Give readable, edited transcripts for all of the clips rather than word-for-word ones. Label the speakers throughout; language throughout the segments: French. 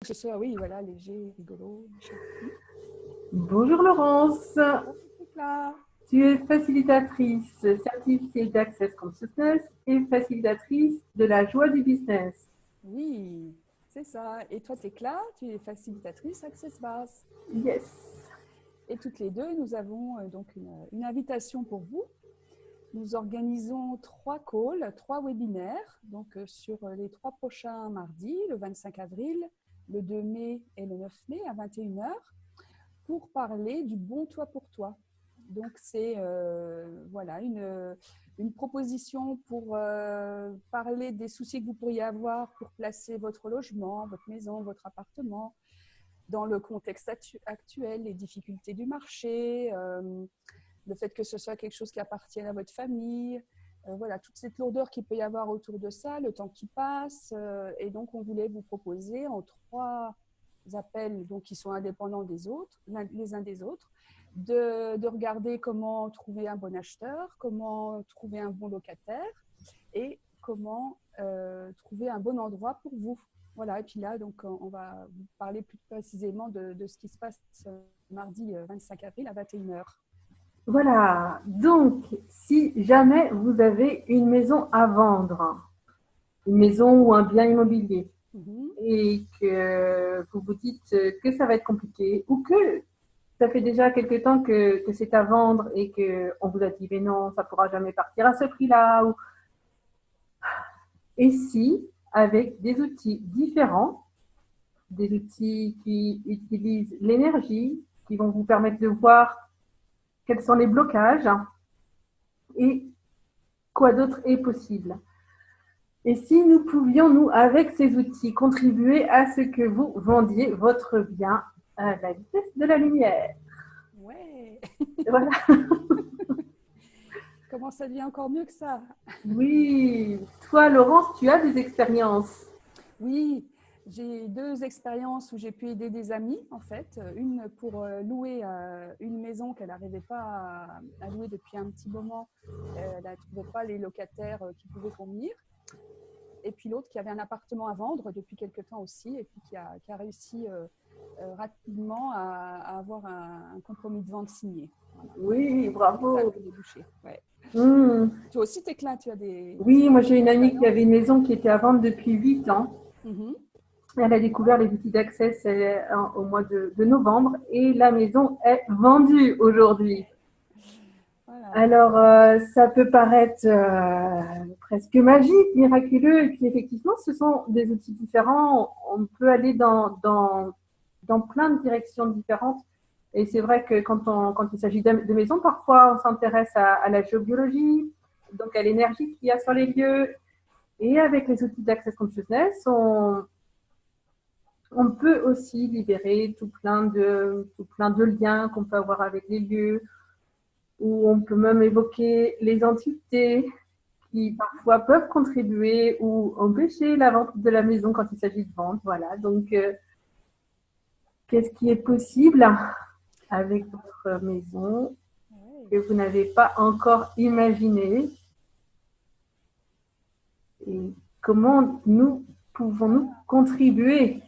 Speaker 1: Que ce soit, oui, voilà, léger, rigolo.
Speaker 2: Bonjour Laurence,
Speaker 1: Là.
Speaker 2: tu es facilitatrice certifiée d'Access Consciousness et facilitatrice de la joie du business.
Speaker 1: Oui, c'est ça. Et toi, Tecla, tu es facilitatrice Access Base.
Speaker 2: Yes.
Speaker 1: Et toutes les deux, nous avons donc une invitation pour vous. Nous organisons 3 calls, 3 webinaires, donc sur les 3 prochains mardis, le 25 avril, le 2 mai et le 9 mai à 21 heures, pour parler du bon toit pour toi. Donc, c'est voilà, une proposition pour parler des soucis que vous pourriez avoir pour placer votre logement, votre maison, votre appartement dans le contexte actuel, les difficultés du marché, le fait que ce soit quelque chose qui appartienne à votre famille, voilà, toute cette lourdeur qu'il peut y avoir autour de ça, le temps qui passe. Et donc, on voulait vous proposer en 3 appels donc, qui sont indépendants des autres, les uns des autres, de regarder comment trouver un bon acheteur, comment trouver un bon locataire et comment trouver un bon endroit pour vous. Voilà, et puis là, donc, on va vous parler plus précisément de ce qui se passe mardi 25 avril à 21 heures.
Speaker 2: Voilà, donc si jamais vous avez une maison à vendre, une maison ou un bien immobilier, et que vous vous dites que ça va être compliqué ou que ça fait déjà quelque temps que c'est à vendre et qu'on vous a dit mais non, ça ne pourra jamais partir à ce prix-là. Et si, avec des outils différents, des outils qui utilisent l'énergie, qui vont vous permettre de voir quels sont les blocages et quoi d'autre est possible. Et si nous pouvions, nous, avec ces outils, contribuer à ce que vous vendiez votre bien à la vitesse de la lumière.
Speaker 1: Ouais.
Speaker 2: Voilà.
Speaker 1: Comment ça devient encore mieux que ça?
Speaker 2: Oui. Toi, Laurence, tu as des expériences.
Speaker 1: Oui, j'ai 2 expériences où j'ai pu aider des amis, en fait. Une pour louer une maison qu'elle n'arrivait pas à louer depuis un petit moment. Elle ne trouvait pas les locataires qui pouvaient convenir. Et puis l'autre qui avait un appartement à vendre depuis quelque temps aussi, et puis qui a réussi rapidement à avoir un compromis de vente signé. Voilà.
Speaker 2: Oui,
Speaker 1: Ça a
Speaker 2: bravo.
Speaker 1: pu déboucher. Ouais.
Speaker 2: Mmh.
Speaker 1: Toi aussi, Tecla, tu as des
Speaker 2: Oui, moi j'ai une amie qui
Speaker 1: expériences?
Speaker 2: avait une maison qui était à vendre depuis 8 ans. Elle a découvert les outils d'accès au mois de novembre et la maison est vendue aujourd'hui.
Speaker 1: Voilà.
Speaker 2: Alors, ça peut paraître presque magique, miraculeux, et puis effectivement, ce sont des outils différents. On peut aller dans plein de directions différentes. Et c'est vrai que quand il s'agit de maisons, parfois on s'intéresse à la géobiologie, donc à l'énergie qu'il y a sur les lieux. Et avec les outils d'Access Consciousness, on peut aussi libérer tout plein de liens qu'on peut avoir avec les lieux, ou on peut même évoquer les entités qui parfois peuvent contribuer ou empêcher la vente de la maison quand il s'agit de vente. Voilà, donc qu'est-ce qui est possible avec votre maison que vous n'avez pas encore imaginé et comment nous pouvons-nous contribuer?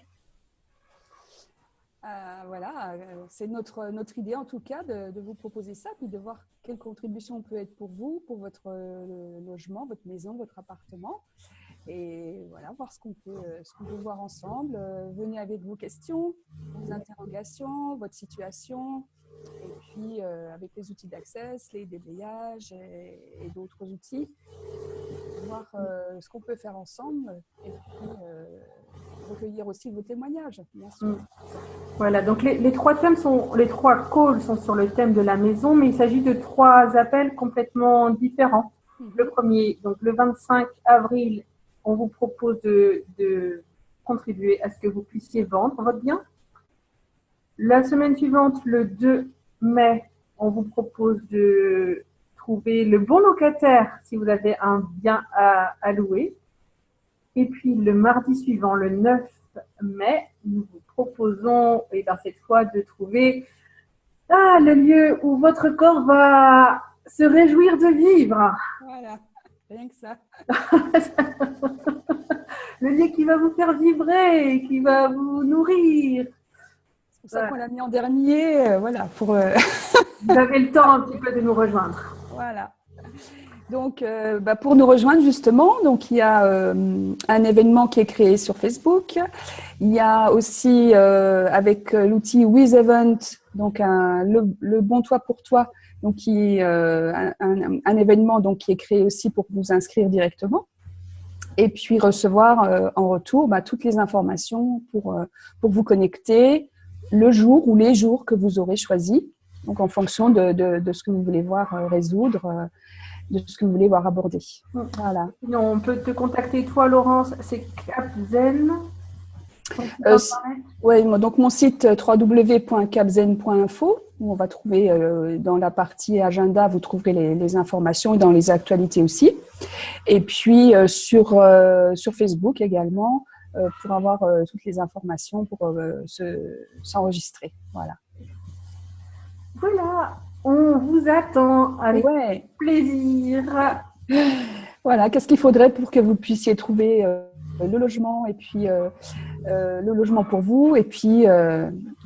Speaker 1: Voilà, c'est notre idée en tout cas de vous proposer ça, puis de voir quelle contribution peut être pour vous, pour votre logement, votre maison, votre appartement. Et voilà, voir ce qu'on peut voir ensemble. Venez avec vos questions, vos interrogations, votre situation. Et puis, avec les outils d'accès, les déblayages et d'autres outils, voir ce qu'on peut faire ensemble. Et puis, recueillir aussi vos témoignages, bien sûr.
Speaker 2: Voilà, donc les 3 thèmes les 3 calls sont sur le thème de la maison, mais il s'agit de 3 appels complètement différents. Le premier, donc le 25 avril, on vous propose de contribuer à ce que vous puissiez vendre votre bien. La semaine suivante, le 2 mai, on vous propose de trouver le bon locataire si vous avez un bien à louer. Et puis le mardi suivant, le 9 mai, nous vous proposons, et bien cette fois, de trouver le lieu où votre corps va se réjouir de vivre.
Speaker 1: Voilà. rien que ça.
Speaker 2: Le lieu qui va vous faire vibrer, qui va vous nourrir.
Speaker 1: C'est pour ça qu'on l'a mis en dernier, voilà.
Speaker 2: Vous avez le temps un petit peu de nous rejoindre.
Speaker 1: Voilà. Donc, pour nous rejoindre justement, donc il y a un événement qui est créé sur Facebook. Il y a aussi avec l'outil WizEvent, donc le bon toit pour toi, donc qui est un événement donc qui est créé aussi pour vous inscrire directement et puis recevoir en retour toutes les informations pour vous connecter le jour ou les jours que vous aurez choisi, donc en fonction de ce que vous voulez voir résoudre. De ce que vous voulez voir aborder. Voilà.
Speaker 2: On peut te contacter, toi, Laurence, c'est Capzen.
Speaker 1: Oui, donc mon site www.capzen.info, où on va trouver dans la partie agenda, vous trouverez les informations et dans les actualités aussi. Et puis sur Facebook également, pour avoir toutes les informations pour s'enregistrer. Voilà.
Speaker 2: Voilà. On vous attend avec plaisir.
Speaker 1: Voilà, qu'est-ce qu'il faudrait pour que vous puissiez trouver le logement et puis le logement pour vous et puis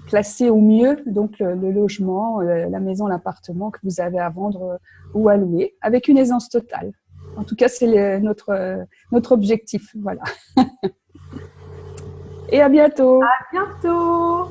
Speaker 1: classer au mieux donc le logement, la maison, l'appartement que vous avez à vendre ou à louer avec une aisance totale. En tout cas, c'est notre objectif. Voilà. Et à bientôt.
Speaker 2: À bientôt.